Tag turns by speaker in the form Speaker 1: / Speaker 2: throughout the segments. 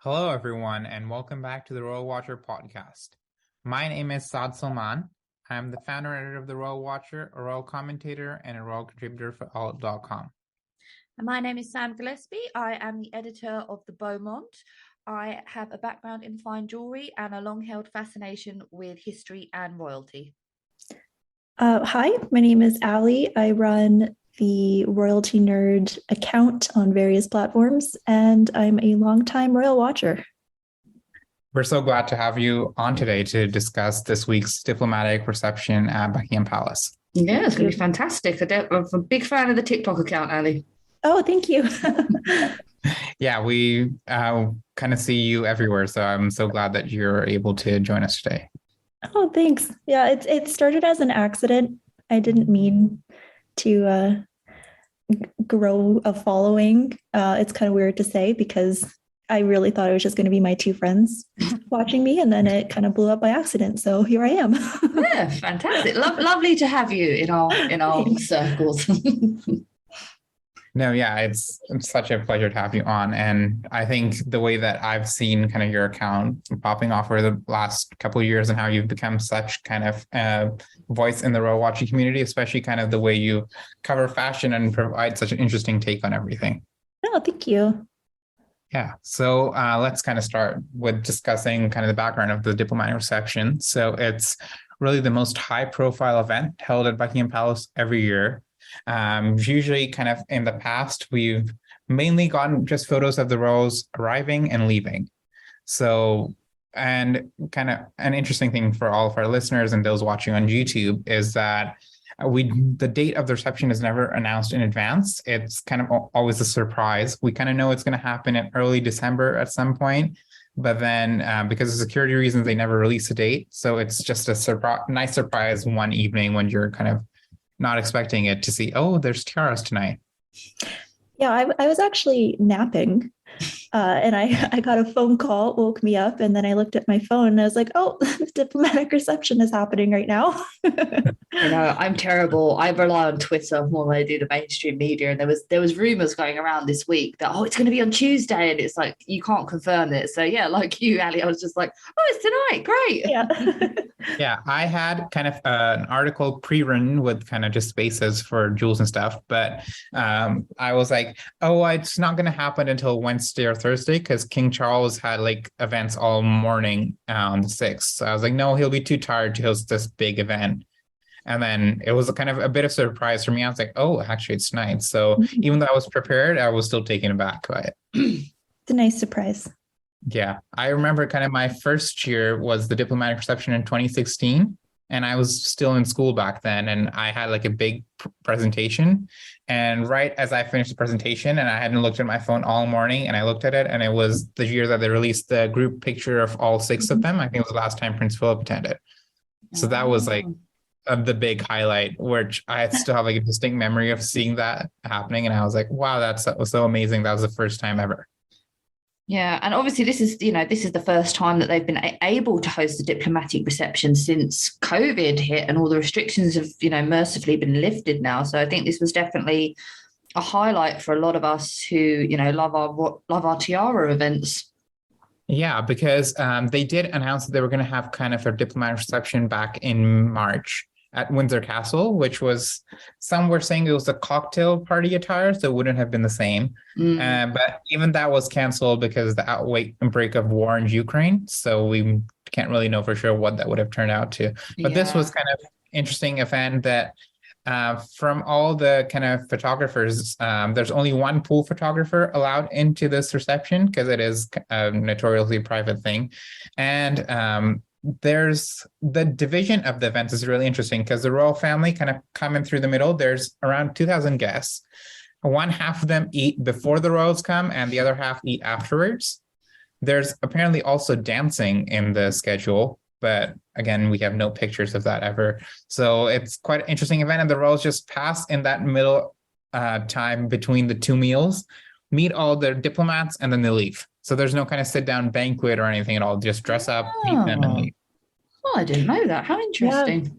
Speaker 1: Hello, everyone, and welcome back to the Royal Watcher podcast. My name is Saad Salman. I'm the founder and editor of the Royal Watcher, a royal commentator, and a royal contributor for alt.com.
Speaker 2: And my name is Sam Gillespie. I am the editor of the Beaumont. I have a background in fine jewellery and a long-held fascination with history and royalty.
Speaker 3: Hi, my name is Ali. I run the Royalty Nerd account on various platforms, and I'm a longtime Royal Watcher.
Speaker 1: We're so glad to have you on today to discuss this week's diplomatic reception at Buckingham Palace.
Speaker 4: Yeah, it's going to be fantastic. I'm a big fan of the TikTok account, Ali.
Speaker 3: Oh, thank you.
Speaker 1: Yeah, we kind of see you everywhere, so I'm so glad that you're able to join us today.
Speaker 3: Oh, thanks. Yeah, it started as an accident. I didn't mean to grow a following. It's kind of weird to say because I really thought it was just going to be my two friends watching me, and then it kind of blew up by accident. So here I am.
Speaker 4: Yeah, fantastic. Lovely to have you in our circles.
Speaker 1: No, yeah, it's such a pleasure to have you on. And I think the way that I've seen kind of your account popping off over the last couple of years and how you've become such kind of voice in the royal watching community, especially kind of the way you cover fashion and provide such an interesting take on everything.
Speaker 3: Oh, thank you.
Speaker 1: Yeah. So let's kind of start with discussing kind of the background of the diplomatic reception. So it's really the most high profile event held at Buckingham Palace every year. Usually kind of in the past, we've mainly gotten just photos of the royals arriving and leaving. So, and kind of an interesting thing for all of our listeners and those watching on YouTube is that the date of the reception is never announced in advance. It's kind of always a surprise. We kind of know it's going to happen in early December at some point, but then because of security reasons, they never release a date. So it's just a nice surprise one evening when you're kind of not expecting it to see, oh, there's tiaras tonight.
Speaker 3: Yeah, I was actually napping and I got a phone call, woke me up, and then I looked at my phone and I was like, oh, the diplomatic reception is happening right now.
Speaker 4: I know, I'm terrible. I rely on Twitter more than I do the mainstream media. And there was rumors going around this week that, it's going to be on Tuesday. And it's like, you can't confirm it. So yeah, like you, Ali, I was just like, oh, it's tonight. Great.
Speaker 3: Yeah.
Speaker 1: Yeah, I had kind of an article pre-written with kind of just spaces for jewels and stuff, but I was like, oh, it's not going to happen until Wednesday or Thursday because King Charles had like events all morning on the 6th. So I was like, no, he'll be too tired to host this big event. And then it was kind of a bit of a surprise for me. I was like, oh, actually, it's tonight. So even though I was prepared, I was still taken aback by it.
Speaker 3: It's a nice surprise.
Speaker 1: Yeah, I remember kind of my first year was the diplomatic reception in 2016. And I was still in school back then. And I had like a big presentation. And right as I finished the presentation, and I hadn't looked at my phone all morning, and I looked at it, and it was the year that they released the group picture of all 6 of them. I think it was the last time Prince Philip attended. So that was like the big highlight, which I still have like a distinct memory of seeing that happening. And I was like, wow, that was so amazing. That was the first time ever.
Speaker 4: Yeah, and obviously this is the first time that they've been able to host a diplomatic reception since COVID hit and all the restrictions have, mercifully been lifted now. So I think this was definitely a highlight for a lot of us who, love our tiara events.
Speaker 1: Yeah, because they did announce that they were going to have kind of a diplomatic reception back in March at Windsor Castle, which was, some were saying it was a cocktail party attire, so it wouldn't have been the same. But even that was canceled because of the outbreak of war in Ukraine. So we can't really know for sure what that would have turned out to. But this was kind of interesting event that from all the kind of photographers, there's only one pool photographer allowed into this reception because it is a notoriously private thing. And there's the division of the events is really interesting because the royal family kind of come in through the middle. There's around 2,000 guests. One half of them eat before the royals come and the other half eat afterwards. There's apparently also dancing in the schedule, but again, we have no pictures of that ever. So it's quite an interesting event. And the royals just pass in that middle time between the two meals, meet all their diplomats, and then they leave. So there's no kind of sit down banquet or anything at all. Just dress up, meet them, and leave.
Speaker 4: Oh, I didn't know that. How interesting.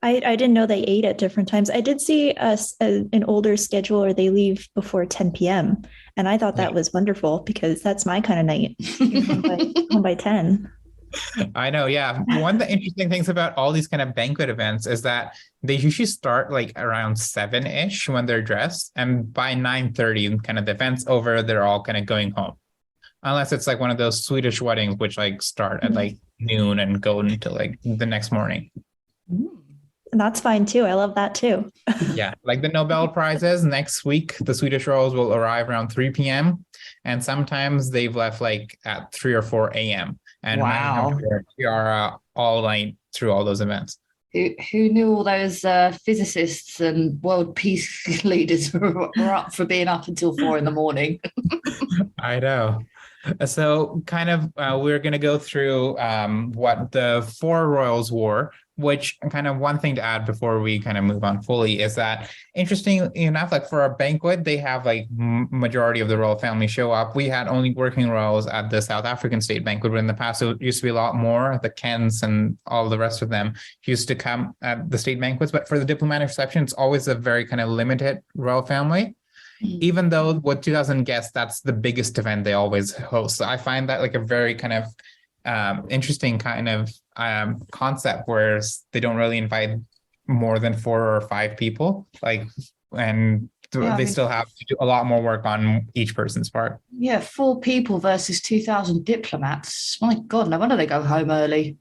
Speaker 3: I didn't know they ate at different times. I did see an older schedule where they leave before 10 p.m. And I thought that was wonderful because that's my kind of night. Home by 10.
Speaker 1: I know, yeah. One of the interesting things about all these kind of banquet events is that they usually start like around 7-ish when they're dressed, and by 9:30, kind of the event's over, they're all kind of going home. Unless it's like one of those Swedish weddings, which like start at like noon and go until like the next morning.
Speaker 3: And that's fine too. I love that too.
Speaker 1: Yeah, like the Nobel Prizes next week, the Swedish royals will arrive around 3 p.m. And sometimes they've left like at 3 or 4 a.m. And many have their tiara all night through all those events.
Speaker 4: Who knew all those physicists and world peace leaders were up for being up until 4 a.m?
Speaker 1: I know. So kind of we're going to go through what the 4 royals wore, which kind of one thing to add before we kind of move on fully is that, interesting enough, like for a banquet, they have like majority of the royal family show up. We had only working royals at the South African state banquet, but in the past it used to be a lot more. The Kents and all the rest of them used to come at the state banquets, but for the diplomatic reception, it's always a very kind of limited royal family. Even though with 2,000 guests, that's the biggest event they always host. So I find that like a very kind of interesting kind of concept where they don't really invite more than 4 or 5 people, like, and they still have to do a lot more work on each person's part.
Speaker 4: Yeah, 4 people versus 2,000 diplomats. My God, no wonder they go home early.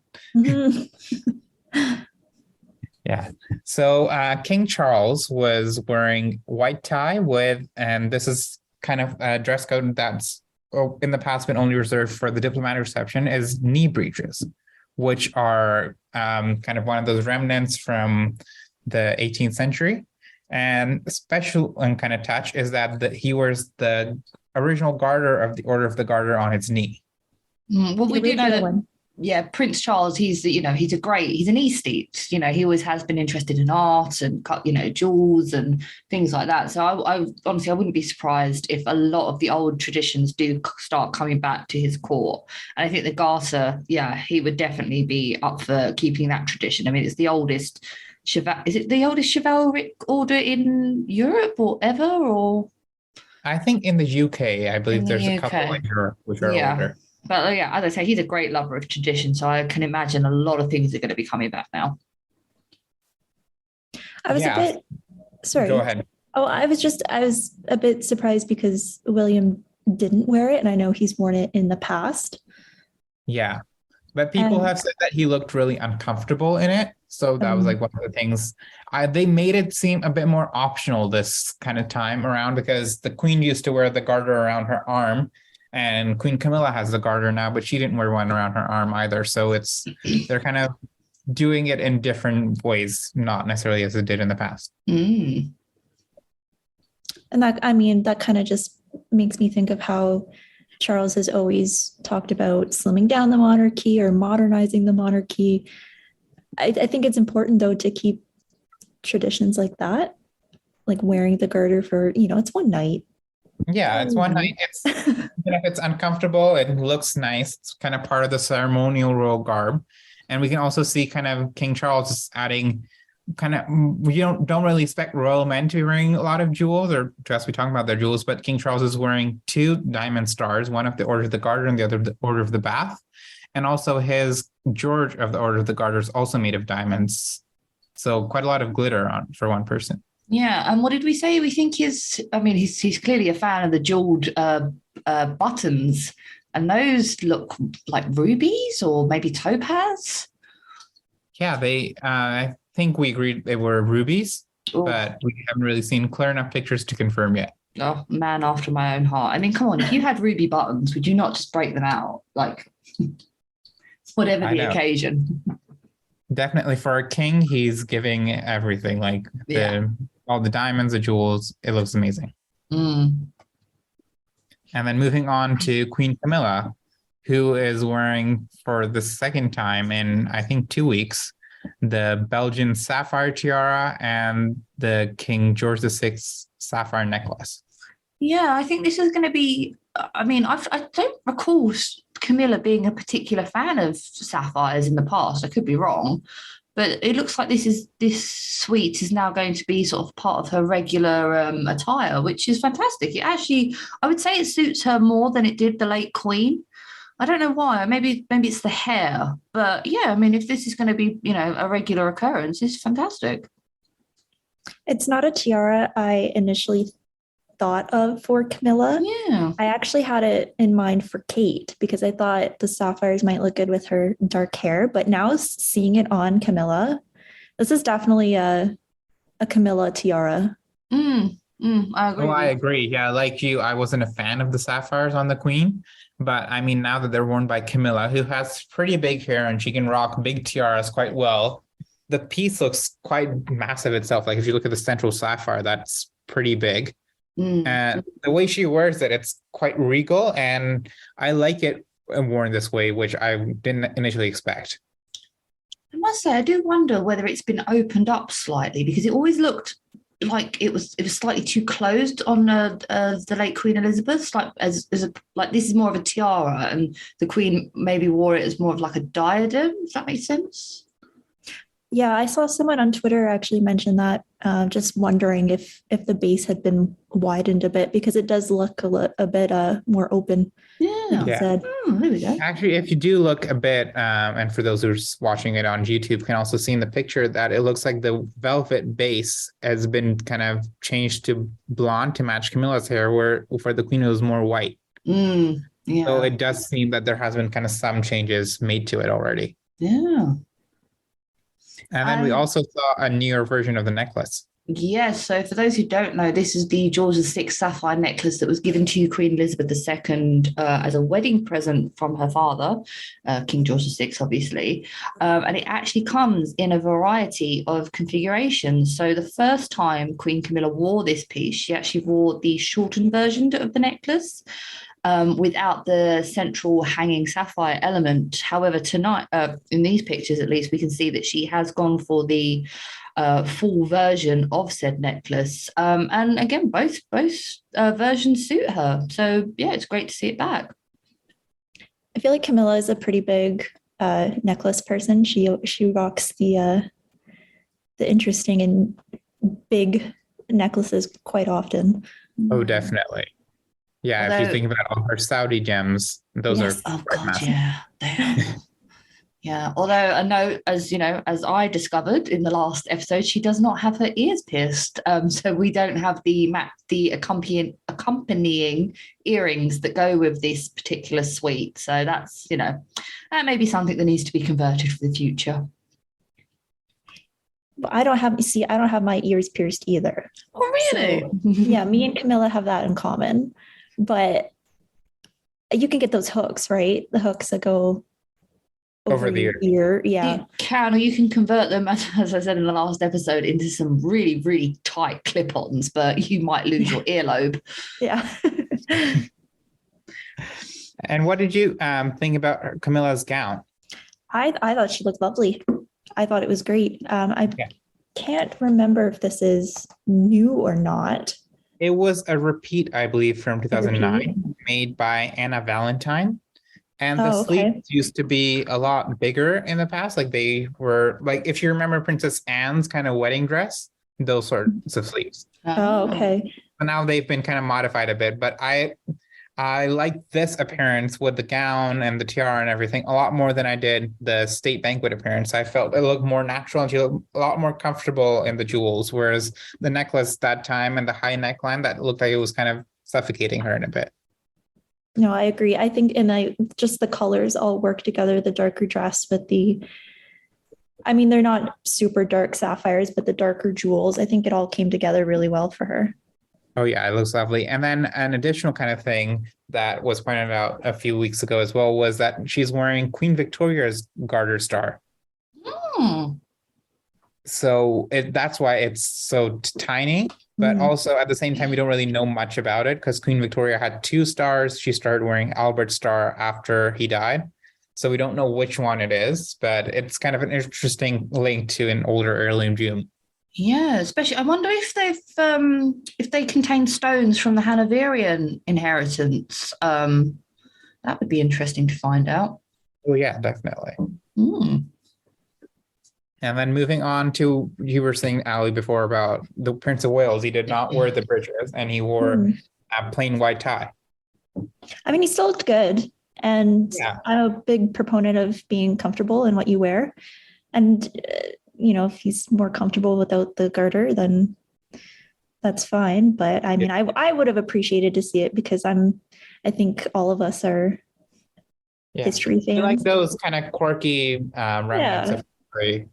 Speaker 1: Yeah. So King Charles was wearing white tie with, and this is kind of a dress code that's in the past been only reserved for the diplomatic reception, is knee breeches, which are kind of one of those remnants from the 18th century. And a special and kind of touch is that he wears the original garter of the Order of the Garter on its knee.
Speaker 4: Well, we do know that. Yeah, Prince Charles, he's an aesthete. He always has been interested in art and jewels and things like that. So I honestly, I wouldn't be surprised if a lot of the old traditions do start coming back to his court. And I think the Garter, he would definitely be up for keeping that tradition. I mean, it's the oldest is it the oldest chivalric order in Europe or ever? Or
Speaker 1: I think in the UK, I believe there's a couple in Europe which are older.
Speaker 4: But as I say, he's a great lover of tradition, so I can imagine a lot of things are going to be coming back now.
Speaker 3: I was a bit sorry.
Speaker 1: Go ahead.
Speaker 3: Oh, I was a bit surprised because William didn't wear it, and I know he's worn it in the past.
Speaker 1: Yeah, but people have said that he looked really uncomfortable in it. So that was like one of the things. They made it seem a bit more optional this kind of time around, because the Queen used to wear the garter around her arm. And Queen Camilla has the garter now, but she didn't wear one around her arm either. So they're kind of doing it in different ways, not necessarily as it did in the past.
Speaker 3: And that kind of just makes me think of how Charles has always talked about slimming down the monarchy or modernizing the monarchy. I think it's important, though, to keep traditions like that, like wearing the garter for, it's one night.
Speaker 1: Yeah, it's one night. It's even if it's uncomfortable, it looks nice. It's kind of part of the ceremonial royal garb. And we can also see kind of King Charles adding kind of, we don't really expect royal men to be wearing a lot of jewels, or to us we talk about their jewels, but King Charles is wearing 2 diamond stars, one of the Order of the Garter and the other of the Order of the Bath. And also his George of the Order of the Garter is also made of diamonds. So quite a lot of glitter on for one person.
Speaker 4: Yeah, and what did we say? We think he's clearly a fan of the jeweled buttons, and those look like rubies or maybe topaz.
Speaker 1: Yeah, I think we agreed they were rubies, but we haven't really seen clear enough pictures to confirm yet.
Speaker 4: Oh, man after my own heart. I mean, come on, if you had ruby buttons, would you not just break them out? Like, whatever the occasion.
Speaker 1: Definitely for a king, he's giving everything, like all the diamonds, the jewels. It looks amazing. And then moving on to Queen Camilla, who is wearing for the second time in, I think, 2 weeks, the Belgian sapphire tiara and the King George VI sapphire necklace.
Speaker 4: Yeah, I think this is going to be, I don't recall Camilla being a particular fan of sapphires in the past. I could be wrong. But it looks like this suite is now going to be sort of part of her regular attire, which is fantastic. It actually, I would say it suits her more than it did the late Queen. I don't know why. Maybe it's the hair, but yeah, I mean, if this is going to be, a regular occurrence, it's fantastic.
Speaker 3: It's not a tiara I initially thought of for Camilla.
Speaker 4: Yeah.
Speaker 3: I actually had it in mind for Kate because I thought the sapphires might look good with her dark hair. But now seeing it on Camilla, this is definitely a Camilla tiara.
Speaker 4: I agree.
Speaker 1: Oh, I agree. Yeah, like you, I wasn't a fan of the sapphires on the Queen, but I mean, now that they're worn by Camilla, who has pretty big hair and she can rock big tiaras quite well, the piece looks quite massive itself. Like if you look at the central sapphire, that's pretty big. And the way she wears it, it's quite regal, and I like it worn this way, which I didn't initially expect.
Speaker 4: I must say, I do wonder whether it's been opened up slightly because it always looked like it was slightly too closed on the late Queen Elizabeth. Like like this is more of a tiara, and the Queen maybe wore it as more of like a diadem. Does that make sense?
Speaker 3: Yeah, I saw someone on Twitter actually mention that, just wondering if the base had been widened a bit because it does look a bit more open.
Speaker 4: Yeah.
Speaker 3: Yeah. Said.
Speaker 4: There we go.
Speaker 1: Actually, if you do look a bit, and for those who are watching it on YouTube, can also see in the picture that it looks like the velvet base has been kind of changed to blonde to match Camilla's hair, where for the Queen it was more white.
Speaker 4: Yeah.
Speaker 1: So it does seem that there has been kind of some changes made to it already.
Speaker 4: Yeah.
Speaker 1: And then we also saw a newer version of the necklace.
Speaker 4: Yes. So for those who don't know, this is the George VI sapphire necklace that was given to Queen Elizabeth II as a wedding present from her father, King George VI, obviously. And it actually comes in a variety of configurations. So the first time Queen Camilla wore this piece, she actually wore the shortened version of the necklace. Without the central hanging sapphire element. However, tonight, in these pictures at least, we can see that she has gone for the full version of said necklace. And again, both versions suit her. So yeah, it's great to see it back.
Speaker 3: I feel like Camilla is a pretty big necklace person. She rocks the interesting and big necklaces quite often.
Speaker 1: Oh, definitely. Yeah, if you think about all her Saudi gems, those are massive.
Speaker 4: Yeah, they are. Yeah, although I know, as I discovered in the last episode, she does not have her ears pierced, so we don't have the accompanying earrings that go with this particular suite. So that's that may be something that needs to be converted for the future.
Speaker 3: But I don't have my ears pierced either.
Speaker 4: Oh, really?
Speaker 3: So, yeah, me and Camilla have that in common. But you can get those hooks, right? The hooks that go over the ear. Yeah.
Speaker 4: You can, or you can convert them, as I said in the last episode, into some really, really tight clip-ons, but you might lose your earlobe.
Speaker 3: Yeah.
Speaker 1: And what did you think about Camilla's gown?
Speaker 3: I thought she looked lovely. I thought it was great. I can't remember if this is new or not.
Speaker 1: It was a repeat, I believe, from 2009, made by Anna Valentine. And the sleeves used to be a lot bigger in the past. Like they were, like, if you remember Princess Anne's kind of wedding dress, those sorts of sleeves.
Speaker 3: Oh, okay.
Speaker 1: So now they've been kind of modified a bit, but I like this appearance with the gown and the tiara and everything a lot more than I did the state banquet appearance. I felt it looked more natural and she looked a lot more comfortable in the jewels, whereas the necklace that time and the high neckline, that looked like it was kind of suffocating her in a bit.
Speaker 3: No, I agree. I think just the colors all work together, the darker dress with they're not super dark sapphires, but the darker jewels, I think it all came together really well for her.
Speaker 1: Oh, yeah, it looks lovely. And then an additional kind of thing that was pointed out a few weeks ago as well was that she's wearing Queen Victoria's garter star. So that's why it's so tiny, but also at the same time, we don't really know much about it because Queen Victoria had 2 stars. She started wearing Albert's star after he died. So we don't know which one it is, but it's kind of an interesting link to an older heirloom gem.
Speaker 4: Yeah, especially I wonder if they contain stones from the Hanoverian inheritance. That would be interesting to find out.
Speaker 1: Oh yeah, definitely. And then moving on to, you were saying, Ali, before about the Prince of Wales. He did not wear the bridges, and he wore a plain white tie.
Speaker 3: I mean, he still looked good. And
Speaker 1: Yeah.
Speaker 3: I'm a big proponent of being comfortable in what you wear. And, if he's more comfortable without the garter, then that's fine. But I mean, I would have appreciated to see it because I think all of us are history fans.
Speaker 1: I like those kind of quirky remnants of history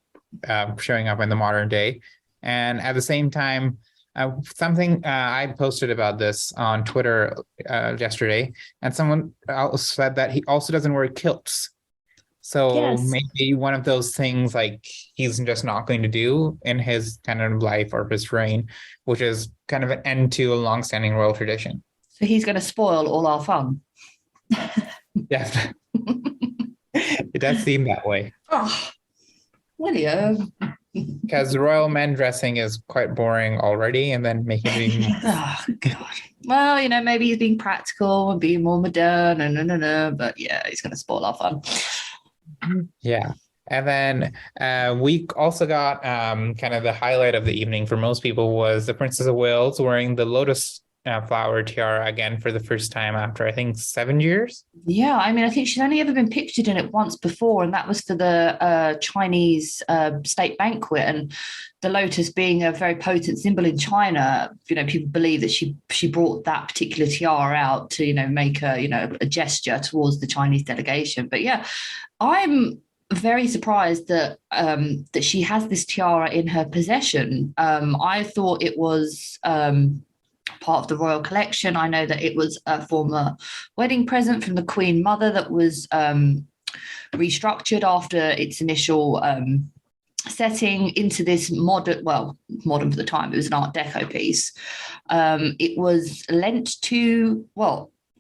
Speaker 1: showing up in the modern day. And at the same time, something I posted about this on Twitter yesterday, and someone else said that he also doesn't wear kilts. So maybe one of those things like he's just not going to do in his kind of life or his reign, which is kind of an end to a longstanding royal tradition.
Speaker 4: So he's going to spoil all our fun.
Speaker 1: Yes. It does seem that way.
Speaker 4: Oh, William.
Speaker 1: Because royal men dressing is quite boring already, and then making it even more.
Speaker 4: Oh, God. Well, maybe he's being practical and being more modern, but yeah, he's going to spoil our fun.
Speaker 1: Yeah. And then we also got kind of the highlight of the evening for most people was the Princess of Wales wearing the lotus flower tiara again for the first time after, I think, 7 years.
Speaker 4: Yeah, I mean, I think she's only ever been pictured in it once before, and that was for the Chinese state banquet. And the lotus being a very potent symbol in China, people believe that she brought that particular tiara out to, make a gesture towards the Chinese delegation. But yeah, I'm very surprised that that she has this tiara in her possession. I thought it was part of the royal collection. I know that it was a former wedding present from the Queen Mother that was restructured after its initial setting into this modern for the time. It was an Art Deco piece. It was lent to,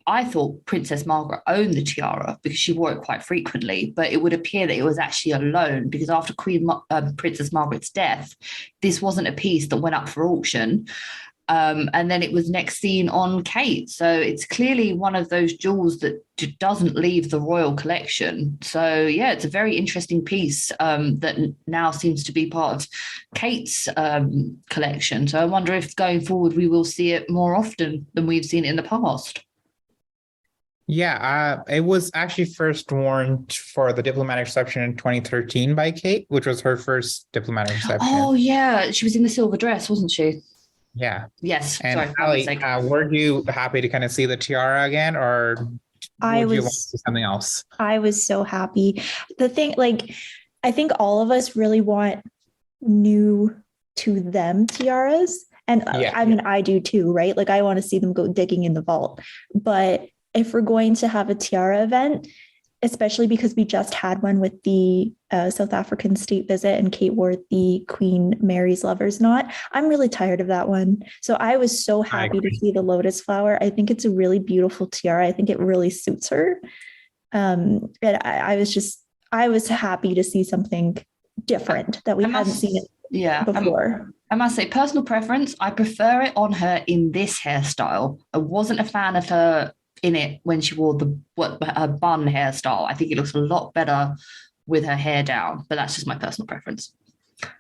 Speaker 4: I thought Princess Margaret owned the tiara because she wore it quite frequently, but it would appear that it was actually a loan because after Princess Margaret's death, this wasn't a piece that went up for auction. And then it was next seen on Kate. So it's clearly one of those jewels that doesn't leave the royal collection. So, yeah, it's a very interesting piece that now seems to be part of Kate's collection. So I wonder if going forward we will see it more often than we've seen it in the past.
Speaker 1: Yeah, it was actually first worn for the diplomatic reception in 2013 by Kate, which was her first diplomatic reception.
Speaker 4: Oh, yeah. She was in the silver dress, wasn't she?
Speaker 1: Yeah.
Speaker 4: Yes.
Speaker 1: And Ali, were you happy to kind of see the tiara again, or would you want to see something else?
Speaker 3: I was so happy. The thing, I think all of us really want new to them tiaras. And I mean, I do too, right? I want to see them go digging in the vault. But if we're going to have a tiara event, especially because we just had one with the South African state visit and Kate wore the Queen Mary's Lover's Knot, I'm really tired of that one. So I was so happy to see the lotus flower. I think it's a really beautiful tiara. I think it really suits her. And I was happy to see something different that we hadn't seen it before.
Speaker 4: I must say, personal preference, I prefer it on her in this hairstyle. I wasn't a fan of her in it when she wore her bun hairstyle. I think it looks a lot better with her hair down, but that's just my personal preference.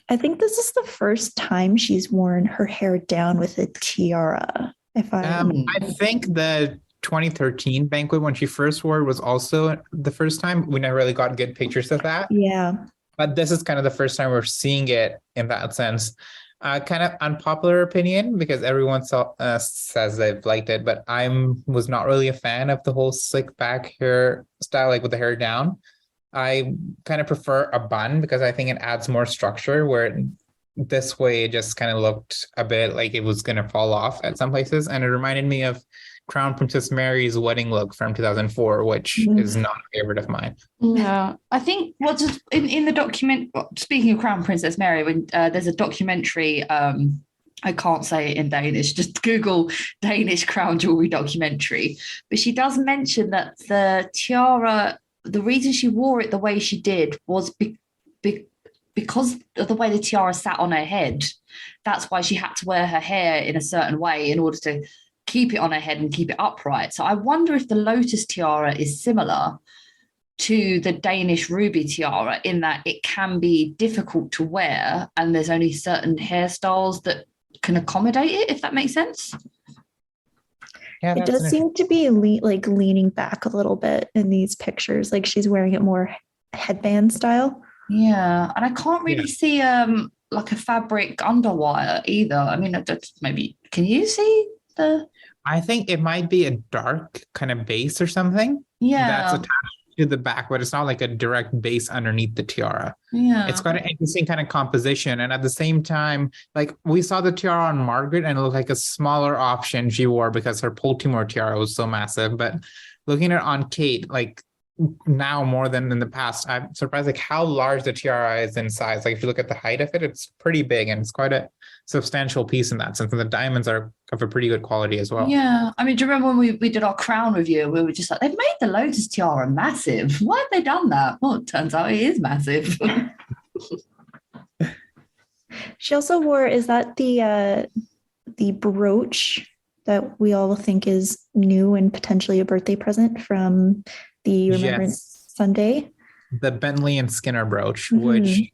Speaker 3: I think this is the first time she's worn her hair down with a tiara. I
Speaker 1: think the 2013 banquet when she first wore it was also the first time. We never really got good pictures of that.
Speaker 3: Yeah.
Speaker 1: But this is kind of the first time we're seeing it in that sense. Kind of unpopular opinion because everyone says they've liked it, but was not really a fan of the whole slick back hair style, with the hair down. I kind of prefer a bun because I think it adds more structure, where this way it just kind of looked a bit like it was going to fall off at some places. And it reminded me of Crown Princess Mary's wedding look from 2004, which is not a favorite of mine.
Speaker 4: Yeah, I think what's in the document, speaking of Crown Princess Mary, when there's a documentary, I can't say it in Danish, just Google Danish crown jewelry documentary, but she does mention that the tiara, the reason she wore it the way she did was because of the way the tiara sat on her head. That's why she had to wear her hair in a certain way in order to keep it on her head and keep it upright. So I wonder if the lotus tiara is similar to the Danish ruby tiara in that it can be difficult to wear and there's only certain hairstyles that can accommodate it, if that makes sense.
Speaker 1: Yeah,
Speaker 3: It does seem to be leaning back a little bit in these pictures. Like she's wearing it more headband style.
Speaker 4: Yeah, and I can't really see like a fabric underwire either. I mean, maybe can you see the?
Speaker 1: I think it might be a dark kind of base or something.
Speaker 4: Yeah,
Speaker 1: that's attached to the back, but it's not like a direct base underneath the tiara.
Speaker 4: Yeah,
Speaker 1: it's quite an interesting kind of composition, and at the same time, like we saw the tiara on Margaret, and it looked like a smaller option she wore because her Baltimore tiara was so massive. But looking at it on Kate, like now more than in the past, I'm surprised like how large the tiara is in size. Like if you look at the height of it, it's pretty big, and it's quite a substantial piece in that sense. And the diamonds are of a pretty good quality as well.
Speaker 4: Yeah, I mean, do you remember when we did our crown review? We were just like, they've made the lotus tiara massive. Why have they done that? Well, it turns out it is massive.
Speaker 3: She also wore, is that the brooch that we all think is new and potentially a birthday present from the Remembrance Sunday?
Speaker 1: The Bentley and Skinner brooch, which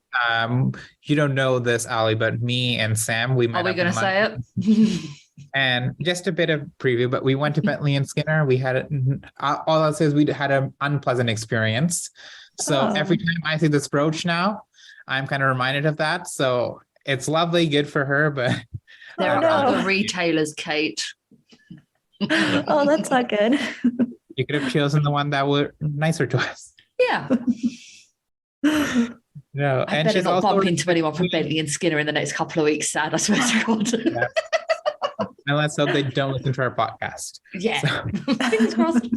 Speaker 1: you don't know this, Ali, but me and Sam, we met.
Speaker 4: Are we going to say it?
Speaker 1: And just a bit of preview, but we went to Bentley and Skinner. We had all I'll say is we had an unpleasant experience. So every time I see this brooch now, I'm kind of reminded of that. So it's lovely, good for her, but
Speaker 4: there are other retailers, Kate.
Speaker 3: Oh, that's not good.
Speaker 1: You could have chosen the one that were nicer to us.
Speaker 4: Yeah.
Speaker 1: No,
Speaker 4: I better not bump into anyone from Bentley and Skinner in the next couple of weeks, sad, I swear to God.
Speaker 1: Yeah. And let's hope they don't listen to our podcast.
Speaker 4: Yeah. Fingers crossed.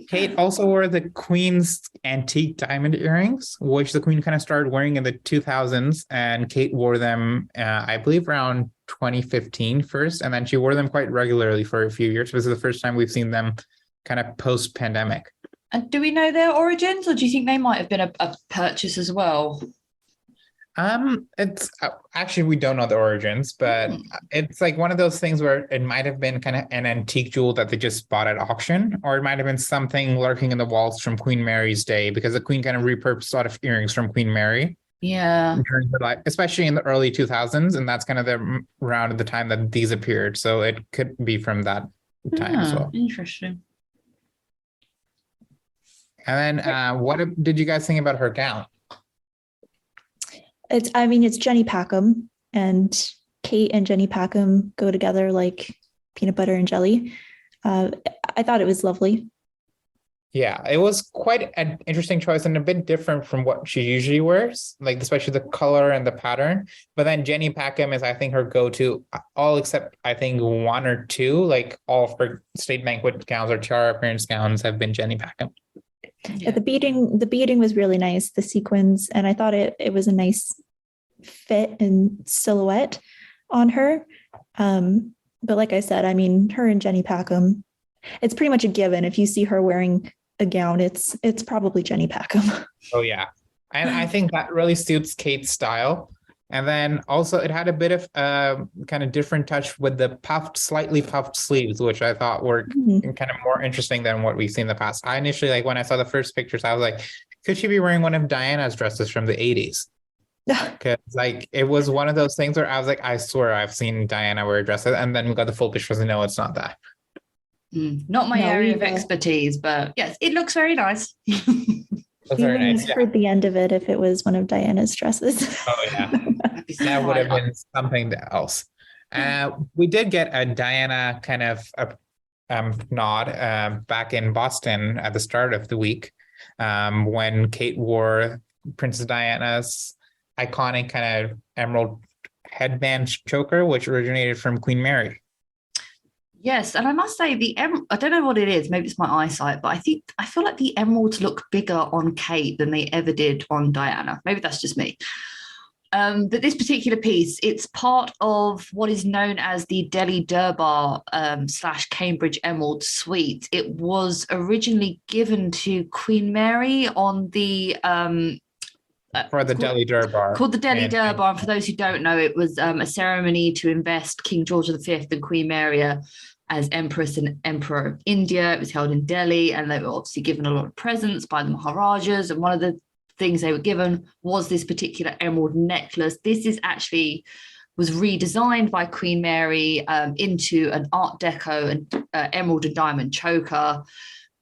Speaker 1: Kate also wore the Queen's antique diamond earrings, which the Queen kind of started wearing in the 2000s. And Kate wore them, I believe, around 2015 first. And then she wore them quite regularly for a few years. This is the first time we've seen them kind of post-pandemic.
Speaker 4: And do we know their origins, or do you think they might have been a purchase as well?
Speaker 1: It's actually, we don't know the origins, but it's like one of those things where it might have been kind of an antique jewel that they just bought at auction, or it might have been something lurking in the walls from Queen Mary's day, because the Queen kind of repurposed a lot of earrings from Queen Mary.
Speaker 4: Yeah.
Speaker 1: During her life, especially in the early 2000s, and that's kind of the around the time that these appeared. So it could be from that time as well.
Speaker 4: Interesting.
Speaker 1: And then what did you guys think about her gown?
Speaker 3: It's Jenny Packham, and Kate and Jenny Packham go together like peanut butter and jelly. I thought it was lovely.
Speaker 1: Yeah, it was quite an interesting choice and a bit different from what she usually wears, like especially the color and the pattern. But then Jenny Packham is, I think, her go-to, all except I think one or two, like all of her state banquet gowns or tiara appearance gowns have been Jenny Packham.
Speaker 3: Yeah, the beading was really nice, the sequins, and I thought it was a nice fit and silhouette on her. But like I said, I mean, her and Jenny Packham, it's pretty much a given. If you see her wearing a gown, it's probably Jenny Packham.
Speaker 1: Oh yeah, and I think that really suits Kate's style. And then also it had a bit of kind of different touch with the slightly puffed sleeves, which I thought were kind of more interesting than what we've seen in the past. I initially, like when I saw the first pictures, I was like, could she be wearing one of Diana's dresses from the 80s? Because like it was one of those things where I was like, I swear I've seen Diana wear dresses, and then we got the full pictures and no, it's not that.
Speaker 4: Not my area of expertise, but yes, it looks very nice.
Speaker 1: Very nice.
Speaker 3: Yeah. Heard the end of it if it was one of Diana's dresses.
Speaker 1: Oh yeah, that would have been something else. We did get a Diana kind of nod back in Boston at the start of the week when Kate wore Princess Diana's iconic kind of emerald headband choker, which originated from Queen Mary.
Speaker 4: Yes, and I must say I don't know what it is, maybe it's my eyesight, but I feel like the emeralds look bigger on Kate than they ever did on Diana. Maybe that's just me. But this particular piece, it's part of what is known as the Delhi Durbar / Cambridge Emerald Suite. It was originally given to Queen Mary on the
Speaker 1: For the Delhi Durbar.
Speaker 4: Called the Delhi
Speaker 1: And-
Speaker 4: Durbar. And for those who don't know, it was a ceremony to invest King George V and Queen Mary as Empress and Emperor of India. It was held in Delhi, and they were obviously given a lot of presents by the Maharajas. And one of the things they were given was this particular emerald necklace. This is actually was redesigned by Queen Mary into an Art Deco and emerald and diamond choker.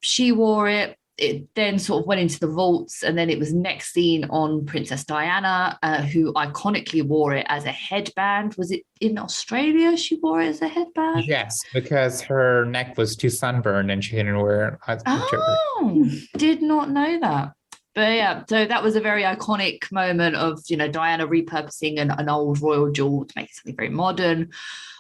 Speaker 4: She wore it. It then sort of went into the vaults, and then it was next seen on Princess Diana, who iconically wore it as a headband. Was it in Australia she wore it as a headband?
Speaker 1: Yes, because her neck was too sunburned and she didn't wear it as a choker.
Speaker 4: Oh, did not know that. But yeah, so that was a very iconic moment of, Diana repurposing an old royal jewel to make it something very modern.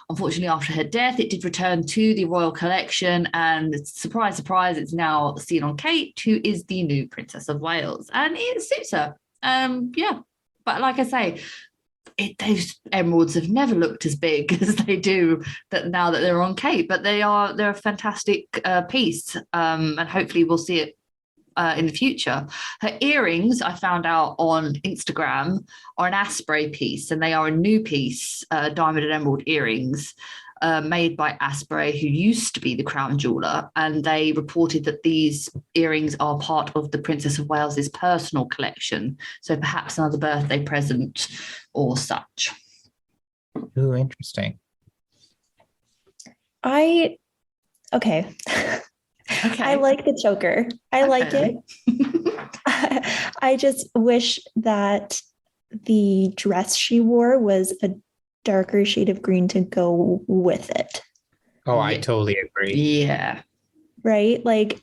Speaker 4: Unfortunately, after her death, it did return to the royal collection, and surprise, surprise, it's now seen on Kate, who is the new Princess of Wales, and it suits her. But like I say, those emeralds have never looked as big as they do now that they're on Kate, but they're a fantastic piece, and hopefully we'll see it in the future. Her earrings, I found out on Instagram, are an Asprey piece, and they are a new piece, diamond and emerald earrings made by Asprey, who used to be the crown jeweler, and they reported that these earrings are part of the Princess of Wales's personal collection, so perhaps another birthday present or such.
Speaker 1: Ooh, interesting.
Speaker 3: Okay.
Speaker 4: Okay.
Speaker 3: I like the choker. I like it. I just wish that the dress she wore was a darker shade of green to go with it.
Speaker 1: Oh, I totally agree.
Speaker 4: Yeah.
Speaker 3: Right? Like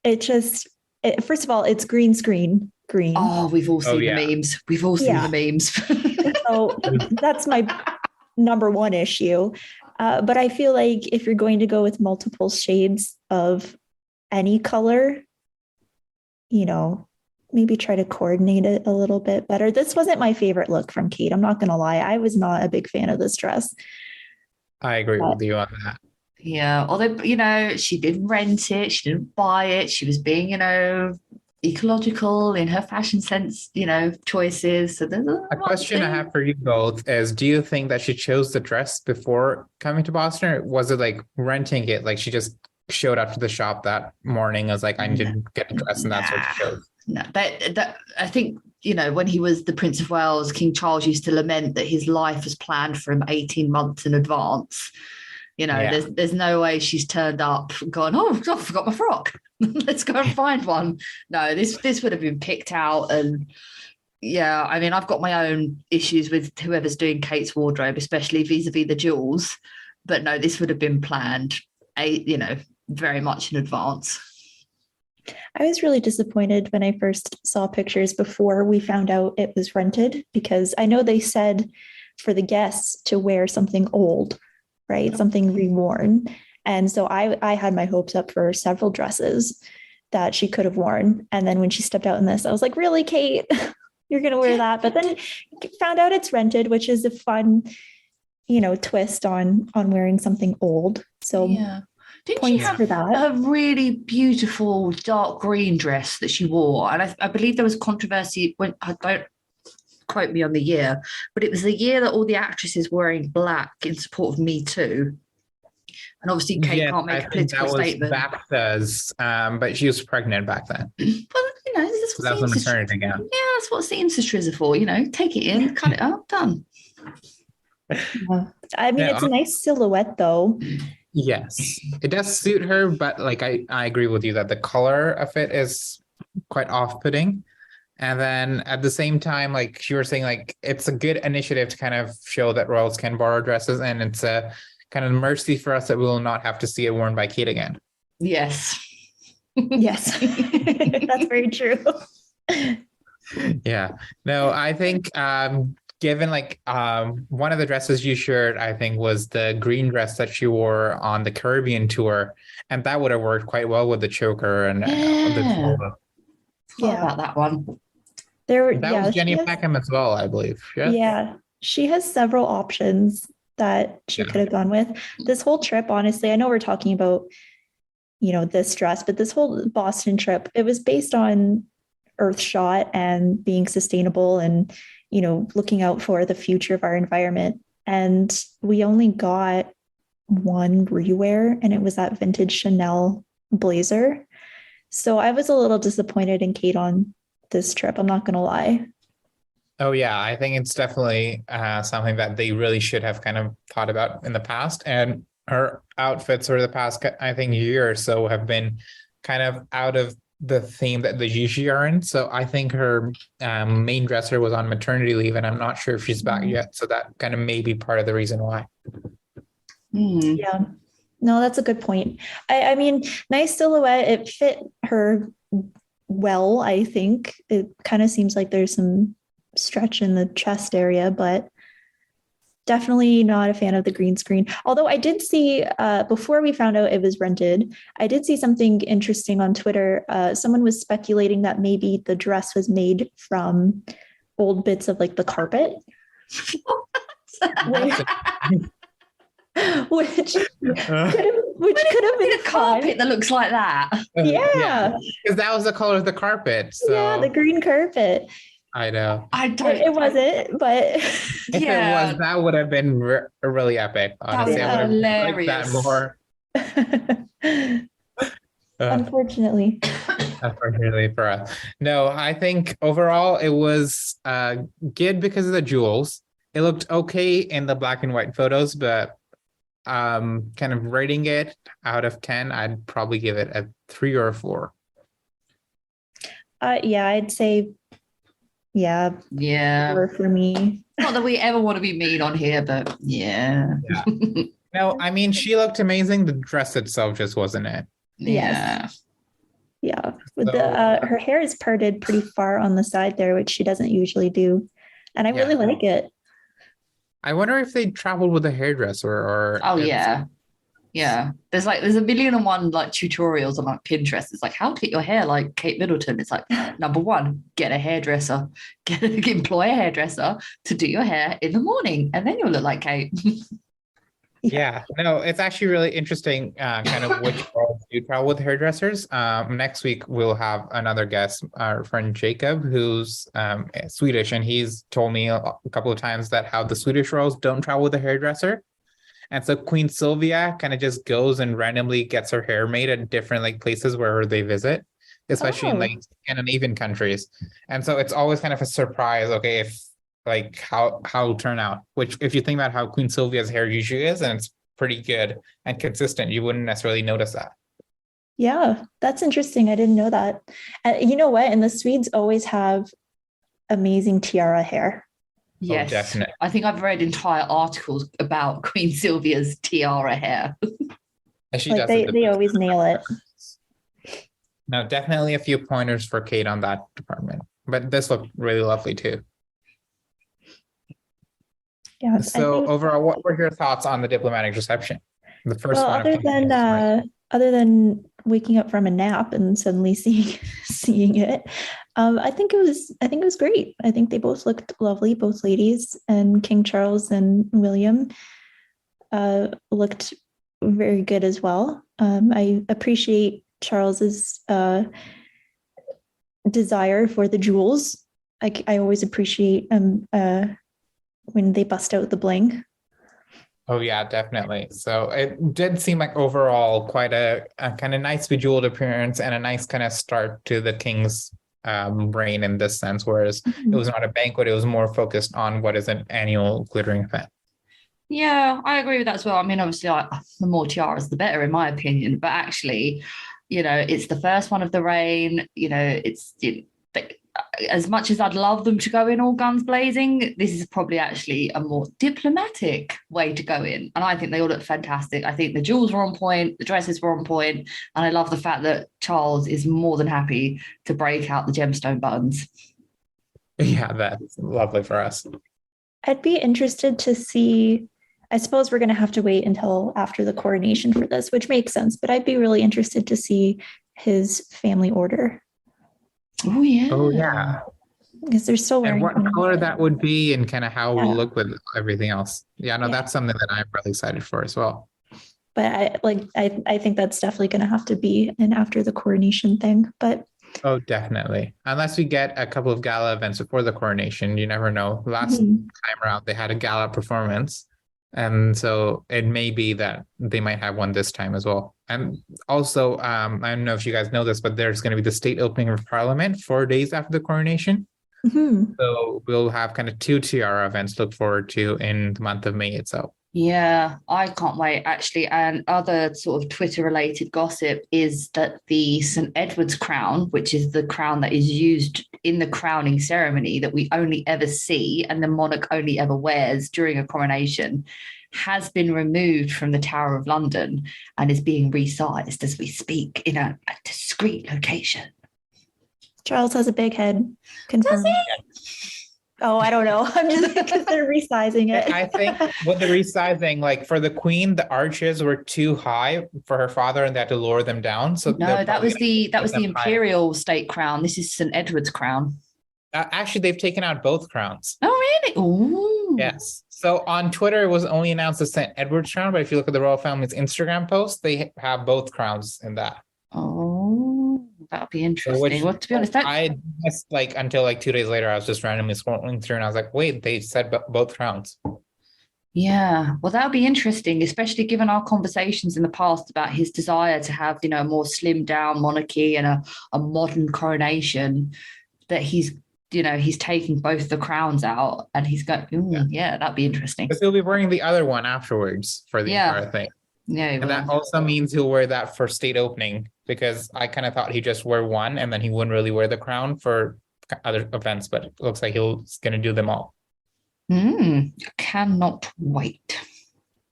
Speaker 3: first of all, it's green screen green.
Speaker 4: Oh, we've all seen
Speaker 1: yeah.
Speaker 4: the memes. We've all seen the memes.
Speaker 3: So that's my number one issue. But I feel like if you're going to go with multiple shades of any color, maybe try to coordinate it a little bit better. This wasn't my favorite look from Kate. I'm not going to lie. I was not a big fan of this dress.
Speaker 1: I agree with you on that.
Speaker 4: Yeah. Although, she didn't rent it. She didn't buy it. She was being, ecological in her fashion sense, choices. So there's
Speaker 1: A question I have for you both is, do you think that she chose the dress before coming to Boston, or was it like renting it? Like she just showed up to the shop that morning, was like, I need to get a dress, and that's what she chose.
Speaker 4: No, that I think, when he was the Prince of Wales, King Charles used to lament that his life was planned for him 18 months in advance. There's no way she's turned up gone, I forgot my frock. Let's go and find one. No, this would have been picked out. And yeah, I mean, I've got my own issues with whoever's doing Kate's wardrobe, especially vis-a-vis the jewels. But no, this would have been planned, very much in advance.
Speaker 3: I was really disappointed when I first saw pictures before we found out it was rented, because I know they said for the guests to wear something old, right? Something reworn. And so I had my hopes up for several dresses that she could have worn. And then when she stepped out in this, I was like, really, Kate, you're going to wear that? But then found out it's rented, which is a fun, twist on wearing something old. So
Speaker 4: yeah. Didn't
Speaker 3: points
Speaker 4: she have
Speaker 3: for that.
Speaker 4: a really beautiful dark green dress that she wore? And I believe there was controversy when, I don't quote me on the year, but it was the year that all the actresses were wearing black in support of Me Too. And obviously Kate can't make a political statement.
Speaker 1: BAFTA's, but she was pregnant back then.
Speaker 4: Well, that's what
Speaker 1: That was a maternity gown.
Speaker 4: Yeah, that's what seamstresses are for. Take it in, cut it up, done.
Speaker 3: Yeah. I mean, it's a nice silhouette, though.
Speaker 1: Yes, it does suit her, but like I agree with you that the color of it is quite off-putting. And then at the same time, like you were saying, like it's a good initiative to kind of show that royals can borrow dresses, and it's a kind of mercy for us that we will not have to see it worn by Kate again.
Speaker 4: Yes.
Speaker 3: Yes, that's very true.
Speaker 1: Yeah. No, I think given like one of the dresses you shared, I think was the green dress that she wore on the Caribbean tour, and that would have worked quite well with the choker and
Speaker 4: Forgot about that one.
Speaker 1: Was Jenny Peckham as well, I believe.
Speaker 3: Yeah, she has several options that she could have gone with. This whole trip, honestly, I know we're talking about, this dress, but this whole Boston trip, it was based on earthshot and being sustainable and, looking out for the future of our environment. And we only got one rewear, and it was that vintage Chanel blazer. So I was a little disappointed in Kate on this trip. I'm not going to lie.
Speaker 1: Oh yeah, I think it's definitely something that they really should have kind of thought about in the past. And her outfits over the past, I think, year or so have been kind of out of the theme that they usually are in. So I think her main dresser was on maternity leave, and I'm not sure if she's back yet. So that kind of may be part of the reason why.
Speaker 3: Yeah. No, that's a good point. I mean, nice silhouette. It fit her well, I think. It kind of seems like there's some stretch in the chest area, but definitely not a fan of the green screen. Although I did see, before we found out it was rented, I did see something interesting on Twitter. Someone was speculating that maybe the dress was made from old bits of like the carpet. which could have been
Speaker 4: a carpet that looks like that.
Speaker 3: Yeah.
Speaker 1: Because that was the color of the carpet. So
Speaker 3: yeah, the green carpet.
Speaker 1: I know.
Speaker 4: I don't.
Speaker 3: It wasn't, but
Speaker 1: if it was, that would have been really epic. Honestly, I would have liked that more.
Speaker 3: Unfortunately.
Speaker 1: Unfortunately for us. No, I think overall it was good because of the jewels. It looked okay in the black and white photos, but kind of rating it out of 10, I'd probably give it a 3 or a 4.
Speaker 3: Yeah, I'd say yeah. 4 for me.
Speaker 4: Not that we ever want to be mean on here, but yeah.
Speaker 1: No, I mean, she looked amazing. The dress itself just wasn't it.
Speaker 3: Yeah. With her hair is parted pretty far on the side there, which she doesn't usually do, and I really like it.
Speaker 1: I wonder if they traveled with a hairdresser or.
Speaker 4: Oh yeah. There's a million and one like tutorials on like Pinterest. It's like how to get your hair like Kate Middleton. It's like number 1, get a hairdresser, employ a hairdresser to do your hair in the morning, and then you'll look like Kate.
Speaker 1: Yeah, no, it's actually really interesting kind of which roles do travel with hairdressers. Next week, we'll have another guest, our friend Jacob, who's Swedish, and he's told me a couple of times that how the Swedish royals don't travel with a hairdresser. And so Queen Sylvia kind of just goes and randomly gets her hair made at different like places where they visit, especially in like Scandinavian countries. And so it's always kind of a surprise, okay, if like how it'll turn out, which if you think about how Queen Sylvia's hair usually is, and it's pretty good and consistent, you wouldn't necessarily notice that.
Speaker 3: Yeah, that's interesting. I didn't know that. You know what? And the Swedes always have amazing tiara hair.
Speaker 4: Yes, definitely. I think I've read entire articles about Queen Sylvia's tiara hair.
Speaker 1: And she
Speaker 3: like they always nail it.
Speaker 1: No, definitely a few pointers for Kate on that department. But this looked really lovely too. Yeah. So overall, what were your thoughts on the diplomatic reception? The first one.
Speaker 3: Other than waking up from a nap and suddenly seeing it, I think it was great. I think they both looked lovely, both ladies, and King Charles and William looked very good as well. I appreciate Charles's desire for the jewels. I always appreciate when they bust out the bling.
Speaker 1: Oh yeah, definitely. So it did seem like overall quite a kind of nice bejeweled appearance and a nice kind of start to the king's reign in this sense, whereas it was not a banquet, it was more focused on what is an annual glittering event.
Speaker 4: Yeah, I agree with that as well. I mean, obviously, the more tiaras, the better, in my opinion. But actually, it's the first one of the reign. As much as I'd love them to go in all guns blazing, this is probably actually a more diplomatic way to go in. And I think they all look fantastic. I think the jewels were on point, the dresses were on point, and I love the fact that Charles is more than happy to break out the gemstone buttons.
Speaker 1: Yeah, that's lovely for us.
Speaker 3: I'd be interested to see, I suppose we're going to have to wait until after the coronation for this, which makes sense, but I'd be really interested to see his family order.
Speaker 1: Oh yeah.
Speaker 3: Because they're still wearing.
Speaker 1: And what color that would be, and kind of how it would look with everything else. Yeah, no, that's something that I'm really excited for as well.
Speaker 3: But I think that's definitely going to have to be an after the coronation thing. But
Speaker 1: Oh, definitely. Unless we get a couple of gala events before the coronation, you never know. Last
Speaker 3: Mhm.
Speaker 1: time around, they had a gala performance. And so it may be that they might have one this time as well. And also, I don't know if you guys know this, but there's going to be the state opening of Parliament 4 days after the coronation.
Speaker 3: Mhm.
Speaker 1: So we'll have kind of two tiara events to look forward to in the month of May itself.
Speaker 4: Yeah, I can't wait actually. And other sort of Twitter related gossip is that the St. Edward's crown, which is the crown that is used in the crowning ceremony that we only ever see and the monarch only ever wears during a coronation, has been removed from the Tower of London and is being resized as we speak in a discreet location.
Speaker 3: Charles has a big head. Confirmed. Oh, I don't know. I'm just because they're resizing it.
Speaker 1: I think with the resizing, like for the queen, the arches were too high for her father and they had to lower them down. So
Speaker 4: No, that was the
Speaker 1: them
Speaker 4: imperial state crown. This is St. Edward's crown.
Speaker 1: actually, they've taken out both crowns.
Speaker 4: Oh, really? Ooh.
Speaker 1: Yes. So on Twitter, it was only announced as St. Edward's crown, but if you look at the royal family's Instagram post, they have both crowns in that.
Speaker 4: Oh, that'll be interesting. Well, to be honest,
Speaker 1: I just like until like 2 days later, I was just randomly scrolling through and I was like, wait, they said both crowns.
Speaker 4: yeah, well, that'll be interesting, especially given our conversations in the past about his desire to have, a more slimmed down monarchy and a modern coronation, that he's taking both the crowns out and he's going, yeah, that'd be interesting.
Speaker 1: Because he'll be wearing the other one afterwards for the entire thing.
Speaker 4: Yeah,
Speaker 1: and that also means he'll wear that for state opening, because I kind of thought he'd just wear one and then he wouldn't really wear the crown for other events, but it looks like he's going to do them all.
Speaker 4: Cannot wait.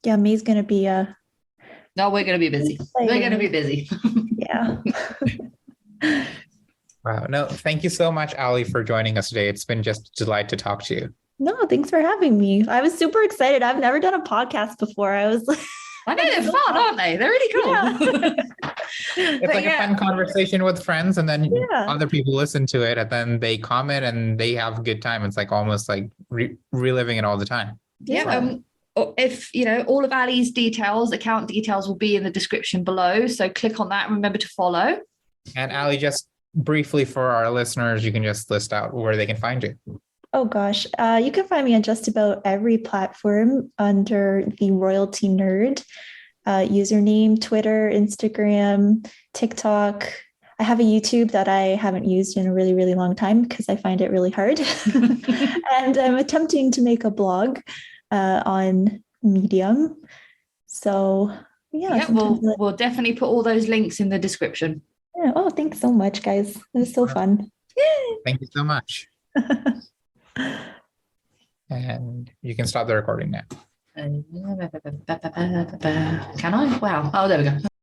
Speaker 3: Yeah, May's gonna be
Speaker 4: No, we're gonna be busy. We're gonna be busy.
Speaker 3: Yeah.
Speaker 1: Wow. No, thank you so much, Ali, for joining us today. It's been just a delight to talk to you.
Speaker 3: No, thanks for having me. I was super excited. I've never done a podcast before. I was like,
Speaker 4: I know they're fun, aren't they? They're really cool.
Speaker 3: Yeah.
Speaker 1: It's like a fun conversation with friends, and then
Speaker 3: Yeah.
Speaker 1: other people listen to it, and then they comment and they have a good time. It's like almost like reliving it all the time.
Speaker 4: Yeah. If all of Ali's account details will be in the description below. So click on that and remember to follow.
Speaker 1: And Ali, just briefly for our listeners, you can just list out where they can find you.
Speaker 3: Oh gosh, you can find me on just about every platform under the Royalty Nerd username: Twitter, Instagram, TikTok. I have a YouTube that I haven't used in a really, really long time because I find it really hard. And I'm attempting to make a blog on Medium. So yeah,
Speaker 4: we'll definitely put all those links in the description.
Speaker 3: Yeah. Oh, thanks so much, guys. It was so fun.
Speaker 1: Thank you so much. And you can stop the recording now.
Speaker 4: Can I? Wow. Oh, there we go.